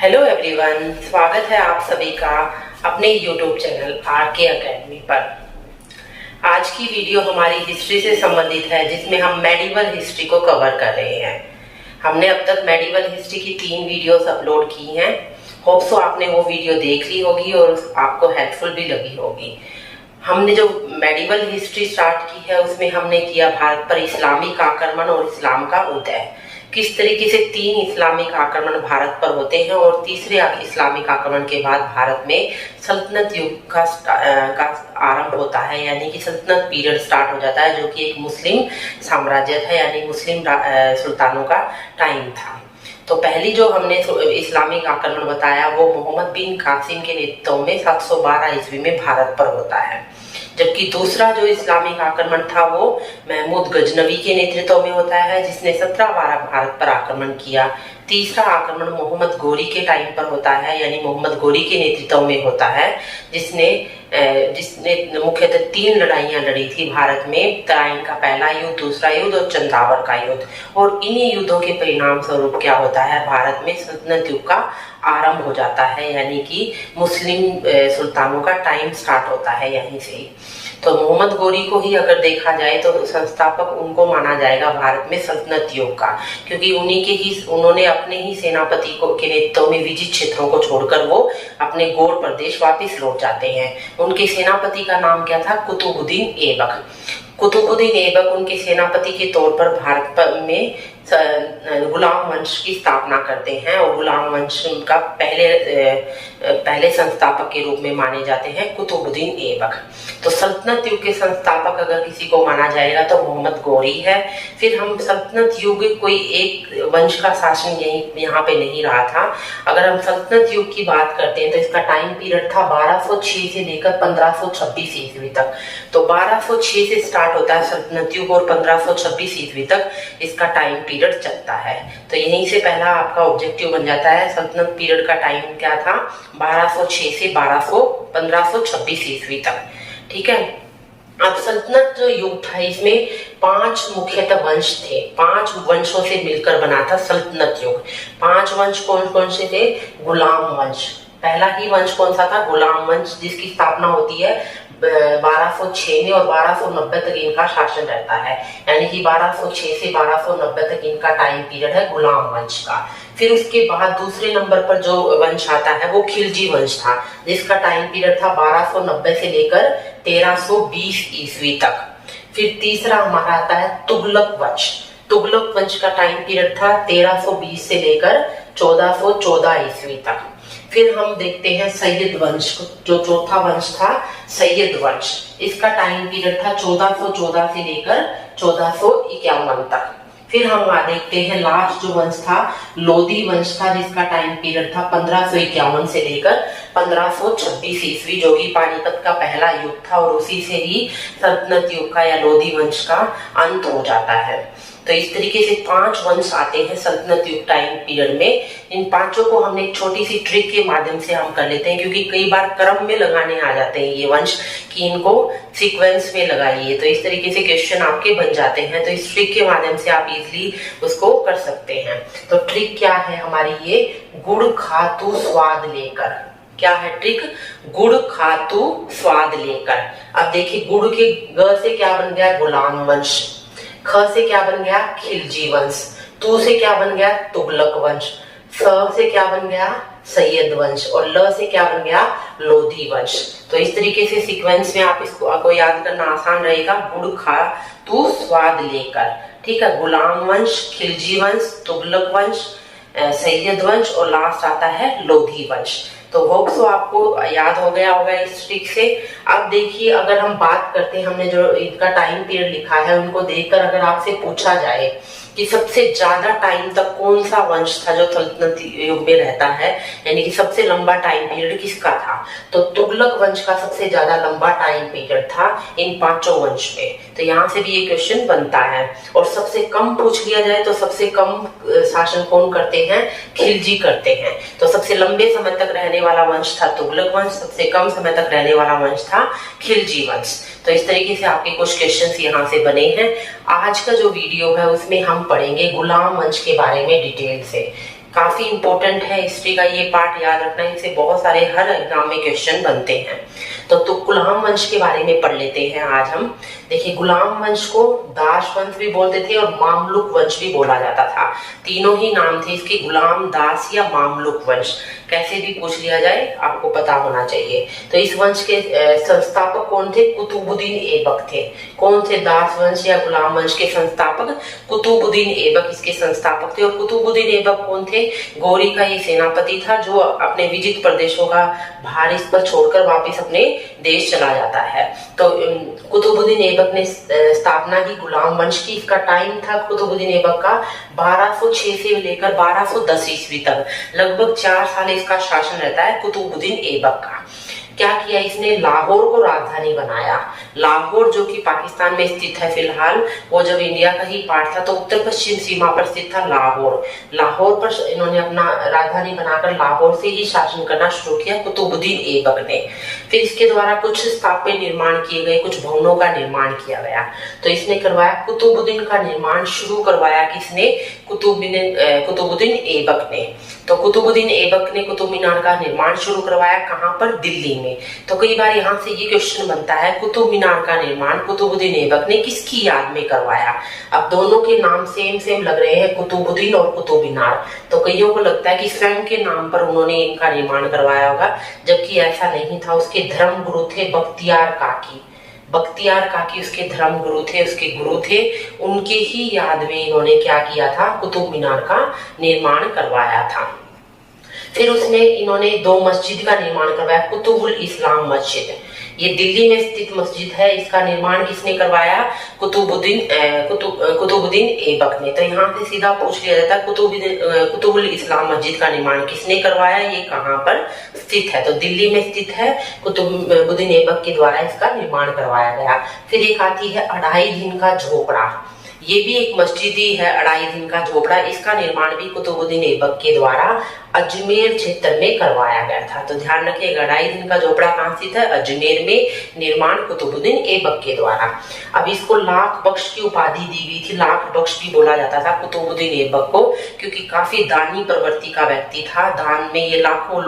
Hello everyone, स्वागत है आप सभी का अपने यूट्यूब चैनल आरके एकेडमी पर। आज की वीडियो हमारी हिस्ट्री से संबंधित है, जिसमें हम मेडिवल हिस्ट्री को कवर कर रहे हैं। हमने अब तक मेडिवल हिस्ट्री की 3 वीडियोस अपलोड की हैं। होप सो आपने वो वीडियो देख ली होगी और आपको हेल्पफुल भी लगी होगी। हमने जो मेडिवल हिस्ट्री स्टार्ट की है उसमें हमने किया भारत पर इस्लामिक आक्रमण और इस्लाम का उदय। किस तरीके से 3 इस्लामिक आक्रमण भारत पर होते हैं और तीसरे इस्लामिक आक्रमण के बाद भारत में सल्तनत युग का आरंभ होता है, यानी कि सल्तनत पीरियड स्टार्ट हो जाता है, जो कि एक मुस्लिम साम्राज्य था, यानी मुस्लिम सुल्तानों का टाइम था। तो पहली जो हमने इस्लामिक आक्रमण बताया वो मोहम्मद बिन कासिम के नेतृत्व में 712 ईस्वी में भारत पर होता है, जबकि दूसरा जो इस्लामिक आक्रमण था वो महमूद गजनवी के नेतृत्व में होता है, जिसने 17 बार भारत पर आक्रमण किया। तीसरा आक्रमण मोहम्मद गोरी के टाइम पर होता है, यानी मोहम्मद गोरी के नेतृत्व में होता है, जिसने मुख्यतः 3 लड़ाइयां लड़ी थी भारत में। तराइन का पहला युद्ध, दूसरा युद्ध और चंद्रावर का युद्ध। और इन्हीं युद्धों के परिणाम स्वरूप क्या होता है, भारत में सल्तनत युग का आरंभ हो जाता है, यानी कि मुस्लिम सुल्तानों का टाइम स्टार्ट होता है यहीं से ही। तो मोहम्मद गोरी को ही अगर देखा जाए तो संस्थापक उनको माना जाएगा भारत में सल्तनत युग का, क्योंकि उन्होंने अपने ही सेनापति के नेतृत्व में विजित क्षेत्रों को छोड़कर वो अपने गौड़ प्रदेश वापस लौट जाते हैं। उनके सेनापति का नाम क्या था? कुतुबुद्दीन ऐबक। कुतुबुद्दीन ऐबक उनके सेनापति के तौर पर भारत में गुलाम वंश की स्थापना करते हैं और गुलाम वंश का पहले संस्थापक के रूप में माने जाते हैं कुतुबुद्दीन ऐबक। तो सल्तनत युग के संस्थापक अगर किसी को माना जाएगा तो मोहम्मद गोरी है। फिर हम सल्तनत युग कोई एक वंश का शासन यहाँ पे नहीं रहा था। अगर हम सल्तनत युग की बात करते हैं तो इसका टाइम पीरियड था 1206 से लेकर 1526 ईस्वी तक। तो 1206 से स्टार्ट होता है सल्तनत युग और 1526 ईस्वी तक इसका टाइम पीरियड चलता है। तो यहीं से पहला आपका ऑब्जेक्टिव बन जाता है, सल्तनत पीरियड का टाइम क्या था? 1206 से 1526 ईस्वी तक। ठीक है। अब सल्तनत जो युग था इसमें 5 मुख्यतः वंश थे। 5 वंशों से मिलकर बना था सल्तनत युग। 5 वंश कौन कौन से थे? गुलाम वंश। पहला ही वंश कौन सा था? गुलाम वंश, जिसकी स्थापना होती है 1206 में और 1290 तक इनका शासन रहता है, यानी कि 1206 से 1290 तक इनका टाइम पीरियड है गुलाम वंश का। फिर उसके बाद दूसरे नंबर पर जो वंश आता है वो खिलजी वंश था, जिसका टाइम पीरियड था 1290 से लेकर 1320 ईस्वी तक। फिर तीसरा हमारा आता है तुगलक वंश। तुगलक वंश का टाइम पीरियड था 1320 से लेकर 1414 ईस्वी तक। फिर हम देखते हैं सैयद वंश, जो चौथा वंश था सैयद वंश। इसका टाइम पीरियड था 1414 से लेकर 1451 तक। फिर हम देखते हैं लास्ट जो वंश था लोधी वंश था, जिसका टाइम पीरियड था 1551 से लेकर 1526 ईस्वी, जो कि पानीपत का पहला युद्ध था और उसी से ही सल्तनत युग का या लोधी वंश का अंत हो जाता है। तो इस तरीके से 5 वंश आते हैं सल्तनत युग टाइम पीरियड में। इन पांचों को हमने एक छोटी सी ट्रिक के माध्यम से हम कर लेते हैं, क्योंकि कई बार क्रम में लगाने आ जाते हैं ये वंश कि इनको सीक्वेंस में लगाइए। तो इस तरीके से क्वेश्चन आपके बन जाते हैं। तो इस ट्रिक के माध्यम से आप इजीली उसको कर सकते हैं। तो ट्रिक क्या है हमारी? ये गुड़ खातू स्वाद लेकर। क्या है ट्रिक? गुड़ खातू स्वाद लेकर। अब देखिए, गुड़ के ग से क्या बन गया? गुलाम वंश। ख से क्या बन गया? खिलजी वंश। तू से क्या बन गया? तुगलक वंश। स से क्या बन गया? सैयद वंश। और ल से क्या बन गया? लोधी वंश। तो इस तरीके से सीक्वेंस में आप इसको आपको याद करना आसान रहेगा, गुड़ खा तू स्वाद लेकर। ठीक है। गुलाम वंश, खिलजी वंश, तुगलक वंश, सैयद वंश और लास्ट आता है लोधी वंश। तो होप सो आपको याद हो गया होगा इस ट्रिक से। अब देखिए, अगर हम बात करते हैं, हमने जो इनका टाइम पीरियड लिखा है उनको देखकर अगर आपसे पूछा जाए कि सबसे ज्यादा टाइम तक कौन सा वंश था जो सल्तनत युग में रहता है, यानी कि सबसे लंबा टाइम पीरियड किसका था, तो तुगलक वंश का सबसे ज्यादा लंबा टाइम पीरियड था इन 5 वंश में। तो यहाँ से भी ये क्वेश्चन बनता है। और सबसे कम पूछ लिया जाए तो सबसे कम शासन कौन करते हैं? खिलजी करते हैं। तो सबसे लंबे समय तक रहने वाला वंश था तुगलक वंश, सबसे कम समय तक रहने वाला वंश था खिलजी वंश। तो इस तरीके से आपके कुछ क्वेश्चंस यहाँ से बने हैं। आज का जो वीडियो है उसमें हम पढ़ेंगे गुलाम वंश के बारे में डिटेल से। काफी इंपॉर्टेंट है हिस्ट्री का ये पार्ट, याद रखना, इनसे बहुत सारे हर एग्जाम में क्वेश्चन बनते हैं। तो गुलाम वंश के बारे में पढ़ लेते हैं आज हम। देखिए, गुलाम वंश को दास वंश भी बोलते थे और मामलुक वंश भी बोला जाता था। तीनों ही नाम थे इसके, गुलाम, दास या मामलुक वंश, कैसे भी पूछ लिया जाए आपको पता होना चाहिए। तो इस वंश के संस्थापक कौन थे? कुतुबुद्दीन ऐबक थे। कौन थे? दास वंश या गुलाम वंश के संस्थापक कुतुबुद्दीन ऐबक इसके संस्थापक थे। और कुतुबुद्दीन ऐबक कौन थे? गौरी का ये सेनापति था जो अपने विजित प्रदेशों का भार इस पर छोड़कर वापिस अपने देश चला जाता है। तो कुतुबुद्दीन ऐबक ने स्थापना की गुलाम वंश की। इसका टाइम था कुतुबुद्दीन ऐबक का 1206 से लेकर 1210 ईस्वी तक, लगभग 4 साल इसका शासन रहता है कुतुबुद्दीन ऐबक का। क्या किया इसने? लाहौर को राजधानी बनाया। लाहौर जो कि पाकिस्तान में स्थित है फिलहाल, वो जब इंडिया का ही पार्ट था तो उत्तर पश्चिम सीमा पर स्थित था लाहौर। लाहौर पर इन्होंने अपना राजधानी बनाकर लाहौर से ही शासन करना शुरू किया कुतुबुद्दीन ऐबक ने। फिर इसके द्वारा कुछ स्थापना निर्माण किए गए, कुछ भवनों का निर्माण किया गया। तो इसने करवाया, कुतुबुद्दीन का निर्माण शुरू करवाया किसने? कुतुबुद्दीन ऐबक ने। तो कुतुबुद्दीन ऐबक ने कुतुब मीनार का निर्माण शुरू करवाया। कहां पर? दिल्ली में। तो कई बार यहाँ से ये क्वेश्चन बनता है, कुतुब मीनार का निर्माण कुतुबुद्दीन ऐबक ने किसकी याद में करवाया? अब दोनों के नाम सेम लग रहे हैं, कुतुबुद्दीन और कुतुब मीनार। तो कईयों को लगता है कि स्वयं के नाम पर उन्होंने इनका निर्माण करवाया होगा, जबकि ऐसा नहीं था। उसके धर्म गुरु थे बख्तियार काकी। बख्तियार काकी उसके धर्म गुरु थे, उसके गुरु थे। उनके ही याद में इन्होंने क्या किया था? कुतुब मीनार का निर्माण करवाया था। फिर इन्होंने 2 मस्जिद का निर्माण करवाया। कुतुबुल इस्लाम मस्जिद, ये दिल्ली में स्थित मस्जिद है। इसका निर्माण किसने करवाया? कुतुबुद्दीन ऐबक ने। तो यहाँ से सीधा पूछ लिया जाता है, कुतुबुल इस्लाम मस्जिद का निर्माण किसने करवाया? ये कहाँ पर स्थित है? तो दिल्ली में स्थित है। कुतुबुद्दीन ऐबक के द्वारा इसका निर्माण करवाया गया। फिर एक आती है 2.5 दिन का झोपड़ा। ये भी एक मस्जिद ही है, 2.5 दिन का झोपड़ा। इसका निर्माण भी कुतुबुद्दीन ऐबक के द्वारा अजमेर क्षेत्र में करवाया गया था। तो ध्यान रखिएगा, 2.5 दिन का झोपड़ा कहाँ स्थित है? अजमेर में। निर्माण कुतुबुद्दीन ऐबक के द्वारा। अब इसको लाख बख्श की उपाधि दी गई थी। लाख बख्श भी बोला जाता था कुतुबुद्दीन ऐबक को, क्योंकि काफी दानी प्रवृत्ति का व्यक्ति था। दान में ये लाखों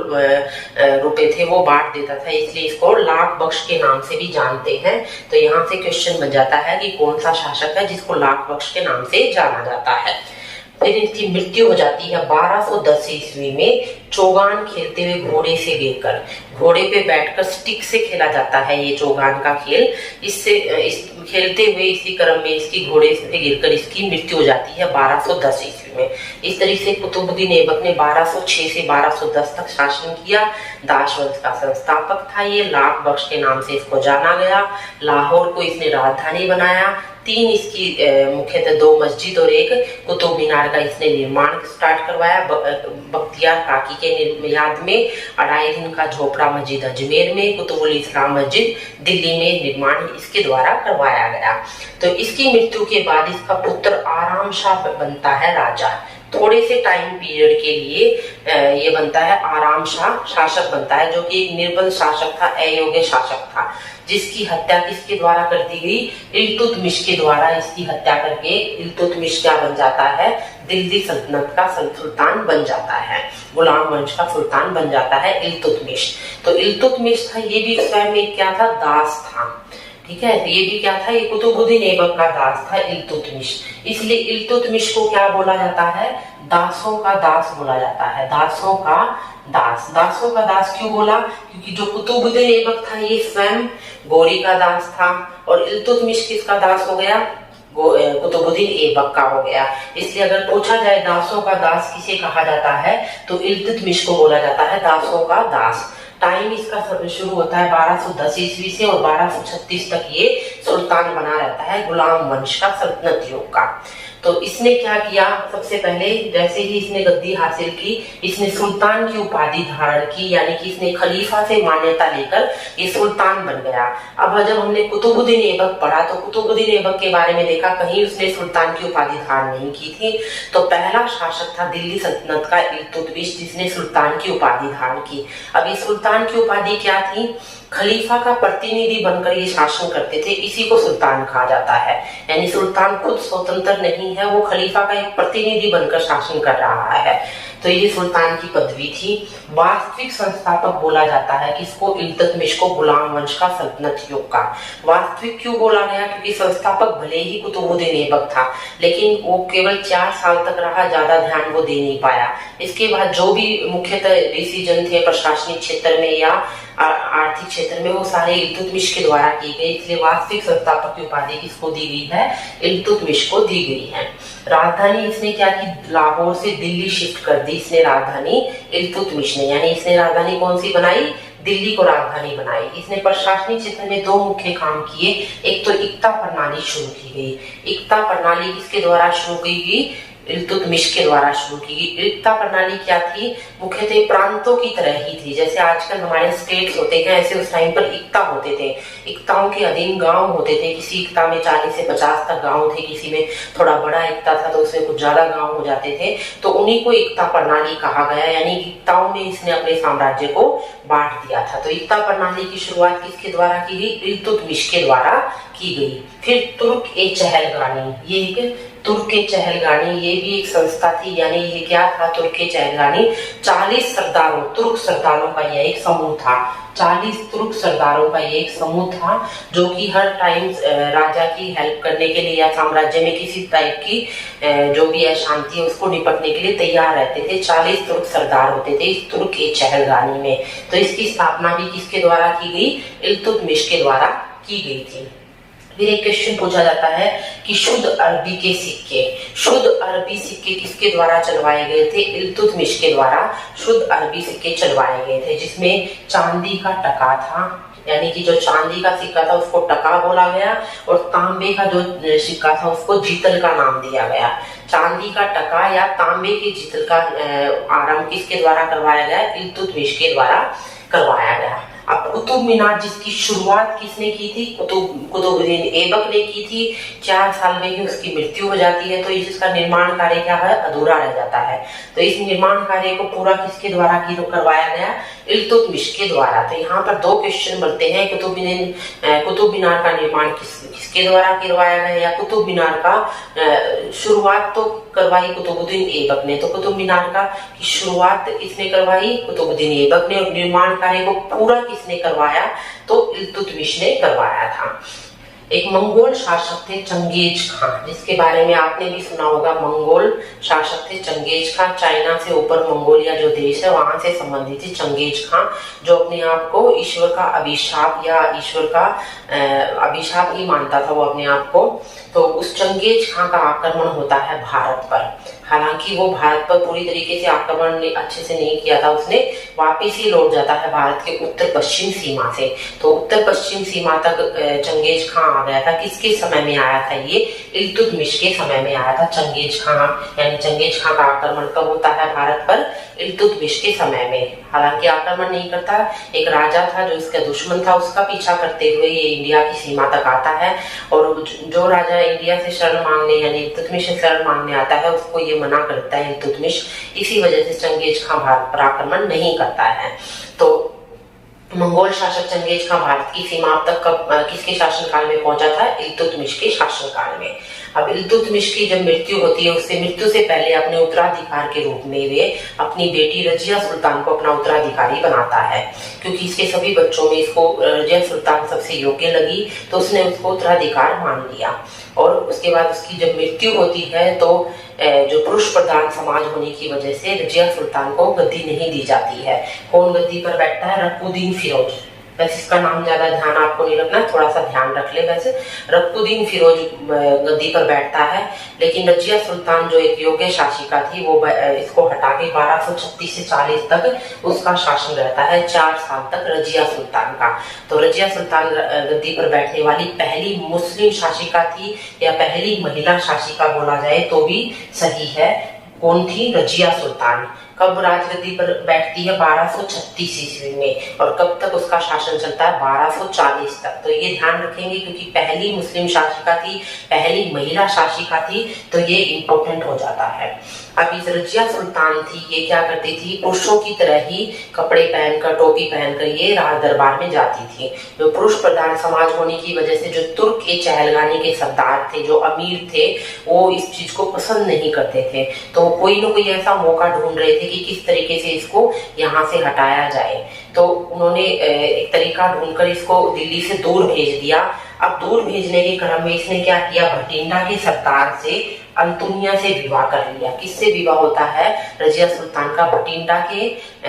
रुपए थे वो बांट देता था, इसलिए इसको लाख बख्श के नाम से भी जानते हैं। तो यहाँ से क्वेश्चन बन जाता है कि कौन सा शासक है जिसको लाख बख्श के नाम से जाना जाता है। फिर इसकी मृत्यु हो जाती है 1210 ईस्वी में। चौगान खेलते हुए घोड़े से गिरकर, घोड़े पे बैठकर स्टिक से खेला जाता है ये चौगान का खेल। खेलते हुए इसी क्रम में इसकी घोड़े से गिरकर इसकी मृत्यु हो जाती है 1210 ईस्वी में। इस तरीके से कुतुबुद्दीन ऐबक ने 1206 से 1210 तक शासन किया। दास वंश का संस्थापक था ये। लाख बख्श के नाम से इसको जाना गया। लाहौर को इसने राजधानी बनाया। 3 इसकी मुख्यतः 2 मस्जिद और 1 कुतुब मीनार का इसने निर्माण स्टार्ट करवाया बख्तियार काकी के याद में। 2.5 दिन का झोपड़ा मस्जिद अजमेर में, कुतुबुल इस्लाम मस्जिद दिल्ली में निर्माण इसके द्वारा करवाया गया। तो इसकी मृत्यु के बाद इसका पुत्र आराम शाह बनता है राजा। थोड़े से टाइम पीरियड के लिए ये बनता है आराम शाह शासक बनता है, जो कि एक निर्बल शासक था, अयोग्य शासक था, जिसकी हत्या किसके द्वारा कर दी गई? इल्तुतमिश के द्वारा इसकी हत्या करके इल्तुतमिश क्या बन जाता है? दिल्ली सल्तनत का सुल्तान बन जाता है, गुलाम वंश का सुल्तान बन जाता है इल्तुतमिश। तो इल्तुतमिश था, ये भी स्वयं एक क्या था? दास था। ठीक है, ये भी क्या था? ये कुतुबुद्दीन ऐबक का दास था इल्तुतमिश। इसलिए इल्तुतमिश को क्या बोला जाता है? दासों का दास बोला जाता है। दासों का दास। दासों का दास क्यों बोला? क्योंकि जो कुतुबुद्दीन ऐबक था ये स्वयं गौरी का दास था, और इल्तुतमिश किसका दास हो गया? कुतुबुद्दीन ऐबक का हो गया। इसलिए अगर पूछा जाए दासों का दास किसे कहा जाता है, तो इल्तुतमिश को बोला जाता है दासों का दास। टाइम इसका शुरू होता है 1210 ईस्वी से और 1236 तक ये सुल्तान बना रहता है गुलाम वंश का, सल्तनत युग का। तो इसने क्या किया? सबसे पहले जैसे ही इसने गद्दी हासिल की, इसने सुल्तान की उपाधि धारण की, यानी कि इसने खलीफा से मान्यता लेकर ये सुल्तान बन गया। अब जब हमने कुतुबुद्दीन ऐबक पढ़ा तो कुतुबुद्दीन ऐबक के बारे में देखा, कहीं उसने सुल्तान की उपाधि धारण नहीं की थी। तो पहला शासक था दिल्ली सल्तनत का इल्तुतमिश, जिसने सुल्तान की उपाधि धारण की। अब इस सुल्तान की उपाधि क्या थी? खलीफा का प्रतिनिधि बनकर ये शासन करते थे, इसी को सुल्तान कहा जाता है। यानी सुल्तान खुद स्वतंत्र नहीं है, वो खलीफा का एक प्रतिनिधि बनकर शासन कर रहा है। तो ये सुल्तान की पदवी थी। वास्तविक संस्थापक बोला जाता है किसको? इल्तुतमिश को, गुलाम वंश का, सल्तनत युग का। वास्तविक क्यों बोला गया? क्योंकि संस्थापक भले ही कुतुबुद्दीन ऐबक था, लेकिन वो केवल 4 साल तक रहा, ज्यादा ध्यान वो दे नहीं पाया। इसके बाद जो भी मुख्यतः डिसीजन थे प्रशासनिक क्षेत्र में या आर्थिक क्षेत्र में, वो सारे इल्तुतमिश के द्वारा की गई। इसलिए वास्तविक संस्थापक की उपाधि किसको दी गई है? इल्तुतमिश को दी गई है। राजधानी इसने क्या की? लाहौर से दिल्ली शिफ्ट कर दी इसने राजधानी, इल्तुतमिश ने। यानी इसने राजधानी कौन सी बनाई? दिल्ली को राजधानी बनाई। इसने प्रशासनिक क्षेत्र में 2 मुख्य काम किए। एक तो इक्ता प्रणाली शुरू की गई। इक्ता प्रणाली किसके द्वारा शुरू की गई? इल्तुतमिश के द्वारा शुरू की गई। इक्ता प्रणाली क्या थी? मुख्यतः प्रांतों की तरह ही थी। जैसे आजकल हमारे स्टेट्स होते हैं, ऐसे उस टाइम पर इक्ता होते थे। इक्ताओं के अधीन गांव होते थे। किसी इक्ता में 40 से 50 तक गांव थे, किसी में थोड़ा बड़ा इक्ता था तो उसमें कुछ ज्यादा गांव हो जाते थे। तो उन्हीं को इक्ता प्रणाली कहा गया। यानी इक्ताओं में इसने अपने साम्राज्य को बांट दिया था। तो इक्ता प्रणाली की शुरुआत किसके द्वारा की गई? इल्तुतमिश के द्वारा की गई। फिर तुर्क-ए-चहलगानी, ये एक तुर्क-ए-चहलगानी, ये भी एक संस्था थी। यानी ये क्या था? तुर्क-ए-चहलगानी 40 सरदारों, तुर्क सरदारों का यह एक समूह था। 40 तुर्क सरदारों का ये एक समूह था, जो कि हर टाइम राजा की हेल्प करने के लिए या साम्राज्य में किसी टाइप की जो भी अशांति है उसको निपटने के लिए तैयार रहते थे। 40 तुर्क सरदार होते थे इस तुर्क-ए-चहलगानी में। तो इसकी स्थापना भी किसके द्वारा की गई? इल्तुतमिश के द्वारा की गई थी। फिर एक क्वेश्चन पूछा जाता है कि शुद्ध अरबी के सिक्के, शुद्ध अरबी सिक्के किसके द्वारा चलवाए गए थे? इल्तुतमिश के द्वारा शुद्ध अरबी सिक्के चलवाए गए थे, जिसमें चांदी का टका था। यानी कि जो चांदी का सिक्का था उसको टका बोला गया, और तांबे का जो सिक्का था उसको जीतल का नाम दिया गया। चांदी का टका या तांबे के जीतल का आरंभ किसके द्वारा करवाया गया? इल्तुतमिश के द्वारा करवाया गया। अब कुतुब मीनार, जिसकी शुरुआत किसने की थी? कुतुबुद्दीन ऐबक ने की थी। 4 साल में ही उसकी मृत्यु हो जाती है, तो इसका निर्माण कार्य क्या है? अधूरा रह जाता है। तो इस निर्माण कार्य को पूरा किसके द्वारा करवाया गया? इल्तुतमिश के द्वारा। तो यहाँ पर 2 क्वेश्चन बनते हैं। कुतुब मीनार का निर्माण किसके द्वारा करवाया गया, या कुतुब मीनार का शुरुआत तो करवाई कुतुबुद्दीन ऐबक ने। तो कुतुब मीनार का की शुरुआत किसने करवाई? कुतुबुद्दीन ऐबक ने। और निर्माण कार्य को पूरा किसने करवाया? तो इल्तुतमिश ने करवाया था। एक मंगोल शासक थे चंगेज खान, जिसके बारे में आपने भी सुना होगा। मंगोल शासक थे चंगेज खान। चाइना से ऊपर मंगोलिया जो देश है वहां से संबंधित थे चंगेज खान, जो अपने आप को ईश्वर का अभिशाप या ईश्वर का अभिशाप ही मानता था वो अपने आप को। तो उस चंगेज खान का आक्रमण होता है भारत पर। हालांकि वो भारत पर पूरी तरीके से आक्रमण अच्छे से नहीं किया था, उसने वापिस ही लौट जाता है भारत के उत्तर पश्चिम सीमा से। तो उत्तर पश्चिम सीमा तक चंगेज खान आ गया था। किसके समय में आया था? ये इल्तुतमिश के समय में आया था चंगेज खान। यानी चंगेज खान का आक्रमण कब होता है भारत पर? इल्तुतमिश के समय में। हालांकि आक्रमण नहीं करता, एक राजा था जो इसका दुश्मन था, उसका पीछा करते हुए ये इंडिया की सीमा तक आता है। और जो राजा इंडिया से शरण मांगने यानी इल्तुतमिश से शरण मांगने आता है उसको ये मना करता है इल्तुतमिश। इसी वजह से चंगेज खान भारत पर आक्रमण नहीं करता है। तो मंगोल शासक चंगेज खान भारत की सीमा तक किसके शासनकाल में पहुंचा था? इल्तुतमिश के शासनकाल में। अब इल्तुतमिश की जब मृत्यु होती है, उससे मृत्यु से पहले अपने उत्तराधिकार के रूप में वे अपनी बेटी रजिया सुल्तान को अपना उत्तराधिकारी बनाता है। क्योंकि इसके सभी बच्चों में इसको रजिया सुल्तान सबसे योग्य लगी, तो उसने उसको उत्तराधिकार मान लिया। और उसके बाद उसकी जब मृत्यु होती है तो जो पुरुष प्रधान समाज होने की वजह से रजिया सुल्तान को गद्दी नहीं दी जाती है। कौन गद्दी पर बैठता है? रकुद्दीन फिरोज। वैसे इसका नाम ज्यादा ध्यान आपको नहीं रखना, थोड़ा सा ध्यान रख ले। वैसे रकुद्दीन फिरोज गद्दी पर बैठता है, लेकिन रजिया सुल्तान जो एक योग्य शासिका थी वो इसको हटा के 1236 से 40 तक उसका शासन रहता है। 4 साल तक रजिया सुल्तान का। तो रजिया सुल्तान गद्दी पर बैठने वाली पहली मुस्लिम शासिका थी, या पहली महिला शासिका बोला जाए तो भी सही है। कौन थी? रजिया सुल्तान। कब राजगद्दी पर बैठती है? 1236 ईस्वी में। और कब तक उसका शासन चलता है? 1240 तक। तो ये ध्यान रखेंगे क्योंकि पहली मुस्लिम शासिका थी, पहली महिला शासिका थी, तो ये इंपॉर्टेंट हो जाता है। अब इस रजिया सुल्तान थी, ये क्या करती थी? पुरुषों की तरह ही कपड़े पहनकर, टोपी पहनकर ये राज दरबार में जाती थी। जो पुरुष प्रधान समाज होने की वजह से जो तुर्क के चहलगानी के सरदार थे, जो अमीर थे, वो इस चीज को पसंद नहीं करते थे। तो कोई ना कोई ऐसा मौका ढूंढ रहे थे कि किस तरीके से इसको यहाँ से हटाया जाए। तो उन्होंने एक तरीका ढूंढकर इसको दिल्ली से दूर भेज दिया। अब दूर भेजने के क्रम में इसने क्या किया? भटिंडा के सरदार से, अंतुनिया से विवाह कर लिया। किससे विवाह होता है? रजिया सुल्तान का भटिंडा के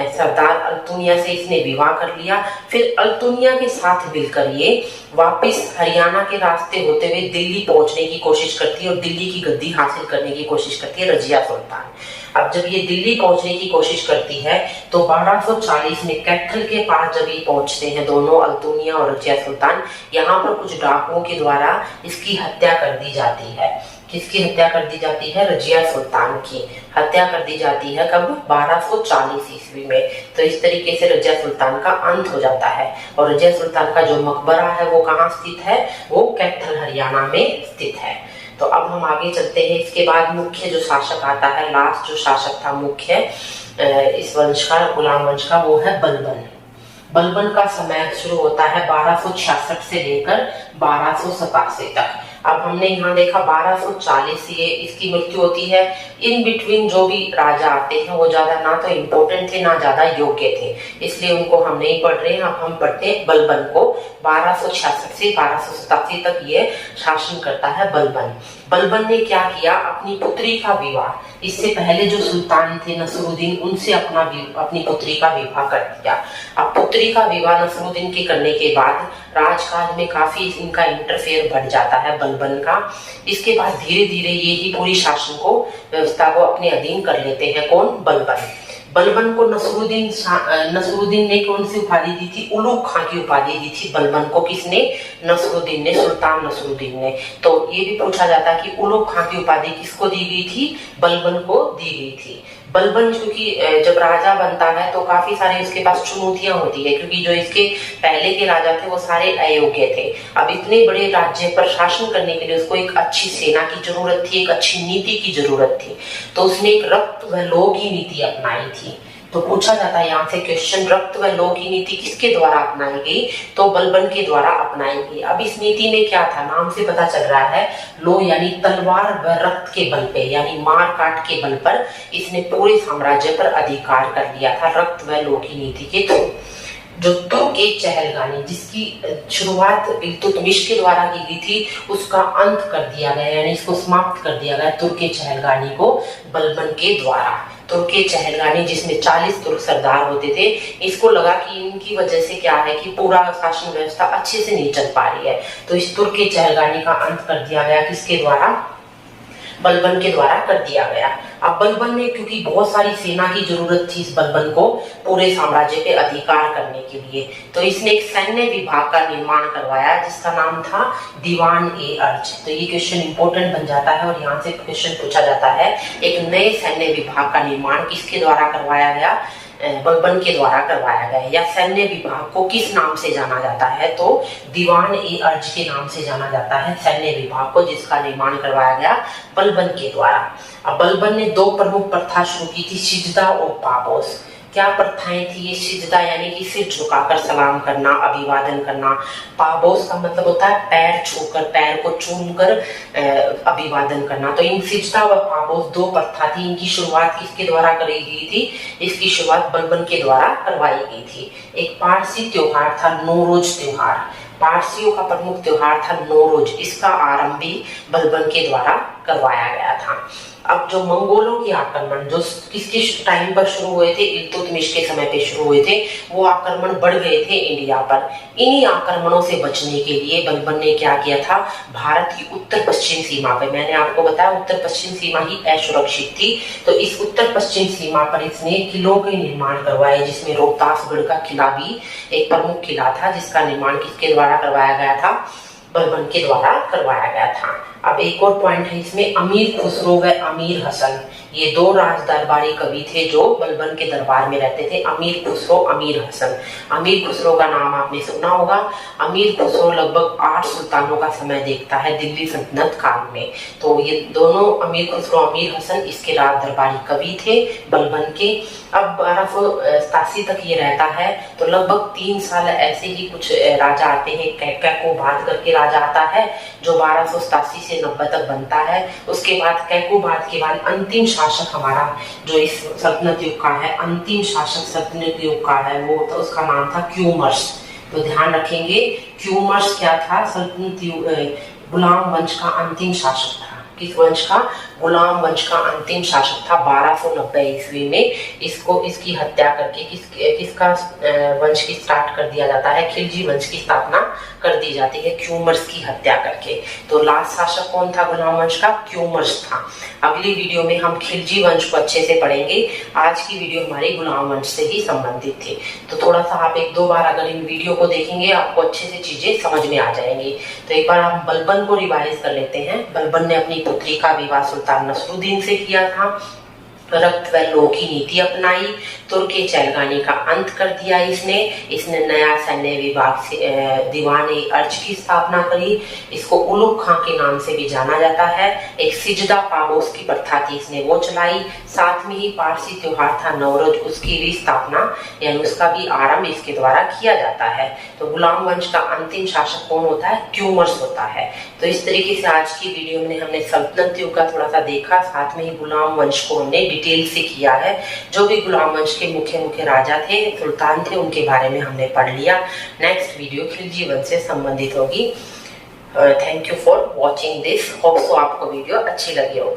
सरदार अल्तुनिया से इसने विवाह कर लिया। फिर अल्तुनिया के साथ मिलकर ये वापस हरियाणा के रास्ते होते हुए दिल्ली पहुंचने की कोशिश करती है और दिल्ली की गद्दी हासिल करने की कोशिश करती है रजिया सुल्तान। अब जब ये दिल्ली पहुंचने की कोशिश करती है तो 1240 में कैथल के पास जब ये पहुंचते हैं दोनों, अल्तुनिया और रजिया सुल्तान, यहाँ पर कुछ डाकुओं के द्वारा इसकी हत्या कर दी जाती है। किसकी हत्या कर दी जाती है? रजिया सुल्तान की हत्या कर दी जाती है। कब? 1240 ईस्वी में। तो इस तरीके से रजिया सुल्तान का अंत हो जाता है। और रजिया सुल्तान का जो मकबरा है वो कहाँ स्थित है? वो कैथल हरियाणा में स्थित है। तो अब हम आगे चलते हैं। इसके बाद मुख्य जो शासक आता है, लास्ट जो शासक था मुख्य इस वंश का, गुलाम वंश का, वो है बलबन। बलबन का समय शुरू होता है 1266 से लेकर 1287 तक। अब हमने यहाँ देखा 1240 ये इसकी मृत्यु होती है। इन बिटवीन जो भी राजा आते हैं वो ज्यादा ना तो इम्पोर्टेंट थे ना ज्यादा योग्य थे, इसलिए उनको हम नहीं पढ़ रहे हैं। अब हम पढ़ते हैं बलबन को। 1266 से 1287 तक ये शासन करता है बलबन। बलबन ने क्या किया? अपनी पुत्री का विवाह, इससे पहले जो सुल्तान थे नसरुद्दीन, उनसे अपनी पुत्री का विवाह कर दिया। अब पुत्री का विवाह नसरुद्दीन के करने के बाद राजकाज में काफी इनका इंटरफेयर बढ़ जाता है बलबन का। इसके बाद धीरे धीरे ये ही पूरी शासन को, व्यवस्था को अपने अधीन कर लेते हैं। कौन? बलबन। बलबन को नसरुद्दीन ने कौन सी उपाधि दी थी? उलूग खां की उपाधि दी थी बलबन को। किसने? नसरुद्दीन ने, सुल्तान नसरुद्दीन ने। तो ये भी पूछा जाता है कि उलूग खां की उपाधि किसको दी गई थी? बलबन को दी गई थी। बलबन क्योंकि जब राजा बनता है तो काफी सारे उसके पास चुनौतियां होती है, क्योंकि जो इसके पहले के राजा थे वो सारे अयोग्य थे। अब इतने बड़े राज्य पर शासन करने के लिए उसको एक अच्छी सेना की जरूरत थी, एक अच्छी नीति की जरूरत थी। तो उसने एक रक्त व लोह की नीति अपनाई थी। तो पूछा जाता है यहाँ से क्वेश्चन, रक्त व लोह की नीति किसके द्वारा अपनाई गई? तो बलबन के द्वारा अपनाई गई। अब इस नीति में क्या था? नाम से पता चल रहा है, लोह यानी तलवार व रक्त के बल पे, यानी मार काट के बल पर इसने पूरे साम्राज्य पर अधिकार कर लिया था, रक्त व लोह की नीति के थ्रू। जो तुर्क के चहलगानी, जिसकी शुरुआत इल्तुतमिश के द्वारा की गई थी, उसका अंत कर दिया गया, यानी इसको समाप्त कर दिया गया तुर्क के चहलगानी को बलबन के द्वारा। तुर्क के चहलगानी जिसमें 40 तुर्क सरदार होते थे, इसको लगा कि इनकी वजह से क्या है कि पूरा शासन व्यवस्था अच्छे से नहीं चल पा रही है, तो इस तुर्क के चहलगानी का अंत कर दिया गया। किसके द्वारा? बलबन के द्वारा कर दिया गया। अब बलबन ने, क्योंकि बहुत सारी सेना की जरूरत थी इस बलबन को पूरे साम्राज्य पे अधिकार करने के लिए, तो इसने एक सैन्य विभाग का निर्माण करवाया जिसका नाम था दीवान ए अर्ज। तो ये क्वेश्चन इंपॉर्टेंट बन जाता है और यहाँ से क्वेश्चन पूछा जाता है, एक नए सैन्य विभाग का निर्माण किसके द्वारा करवाया गया? बलबन के द्वारा करवाया गया। या सैन्य विभाग को किस नाम से जाना जाता है? तो दीवान ए अर्ज के नाम से जाना जाता है सैन्य विभाग को, जिसका निर्माण करवाया गया बलबन के द्वारा। अब बलबन ने दो प्रमुख प्रथा शुरू की थी, सिजदा और पापोस। क्या प्रथाएं थी ये? सिजदा यानी कि सिर झुकाकर सलाम करना, अभिवादन करना। पापोस का मतलब होता है पैर छूकर, पैर को चूमकर अभिवादन करना। तो इन सिजदा व पापोस दो प्रथा थी। इनकी शुरुआत किसके द्वारा करी गई थी? इसकी शुरुआत बलबन के द्वारा करवाई गई थी। एक पारसी त्योहार था नौरोज त्योहार, पारसियों का प्रमुख त्योहार था नौरोज। इसका आरंभ भी बलबन के द्वारा करवाया गया था। अब जो मंगोलों के आक्रमण जो किसके टाइम पर शुरू हुए थे? इल्तुतमिश के समय पे शुरू हुए थे। वो आक्रमण बढ़ गए थे इंडिया पर। इन्हीं आक्रमणों से बचने के लिए बलबन ने क्या किया था? भारत की उत्तर पश्चिम सीमा पे, मैंने आपको बताया उत्तर पश्चिम सीमा ही असुरक्षित थी, तो इस उत्तर पश्चिम सीमा पर इसने किलों के निर्माण करवाए, जिसमें रोहतासगढ़ का किला भी एक प्रमुख किला था, जिसका निर्माण किसके द्वारा करवाया गया था? बलबन के द्वारा करवाया गया था। अब एक और पॉइंट है इसमें, अमीर खुसरो व अमीर हसन। ये दो राज दरबारी कवि थे जो बलबन के दरबार में रहते थे, अमीर खुसरो, अमीर हसन। अमीर खुसरो का नाम आपने सुना होगा। अमीर खुसरो लगभग 8 सुल्तानों का समय देखता है दिल्ली सल्तनत काल में। तो ये दोनों अमीर खुसरो, अमीर हसन इसके राज दरबारी कवि थे बलबन के। अब 1287 तक ये रहता है, तो लगभग 3 साल ऐसे ही कुछ राजा आते हैं। कैकोबाद करके राजा आता है जो 1287 से 90 तक बनता है। उसके बाद कैकोबाद के बाद अंतिम शासक हमारा जो इस सल्तनत युग का है, अंतिम शासक सल्तनत युग का है, वो तो उसका नाम था क्यूमर्स। तो ध्यान रखेंगे, क्यूमर्स क्या था? सल्तनत युग गुलाम वंश का अंतिम शासक था। किस वंश का? गुलाम वंश का अंतिम शासक था। 1290 ईस्वी में इसकी हत्या करके किसका वंश की स्टार्ट कर दिया जाता है? खिलजी वंश की स्थापना कर दी जाती है क्यूमर्स की हत्या करके। तो लास्ट शासक कौन था गुलाम वंश का? क्यूमर्स था। अगली वीडियो में हम खिलजी वंश को अच्छे से पढ़ेंगे। आज की वीडियो हमारी गुलाम वंश से ही संबंधित थी। तो थोड़ा सा आप 1-2 बार अगर इन वीडियो को देखेंगे आपको अच्छे से चीजें समझ में आ जाएंगी। तो एक बार हम बलबन को रिवाइज कर लेते हैं। बलबन ने अपनी पुत्री का विवाह सुल्तान नसरुद्दीन से किया था। रक्त व लोह की नीति अपनाई। तुर्के चैलगानी का अंत कर दिया इसने नया सैन्य विभाग से दीवाने अर्ज की स्थापना करी। इसको उलुग खां के नाम से भी जाना जाता है। एक सिजदा पाबोस की प्रथा थी, इसने वो चलाई। साथ में ही पारसी त्योहार था नवरोज, उसकी भी स्थापना यानी उसका भी आरंभ इसके द्वारा किया जाता है। तो गुलाम वंश का अंतिम शासक कौन होता है? क्यूमर्स होता है। तो इस तरीके से आज की वीडियो में हमने सल्तनत युग का थोड़ा सा देखा, साथ में ही गुलाम वंश को हमने डिटेल से किया है। जो भी गुलाम वंश के मुख्य राजा थे, सुल्तान थे, उनके बारे में हमने पढ़ लिया। नेक्स्ट वीडियो खिलजी वंश से संबंधित होगी। Thank you for watching this. Hope so आपको वीडियो अच्छी लगी होगी।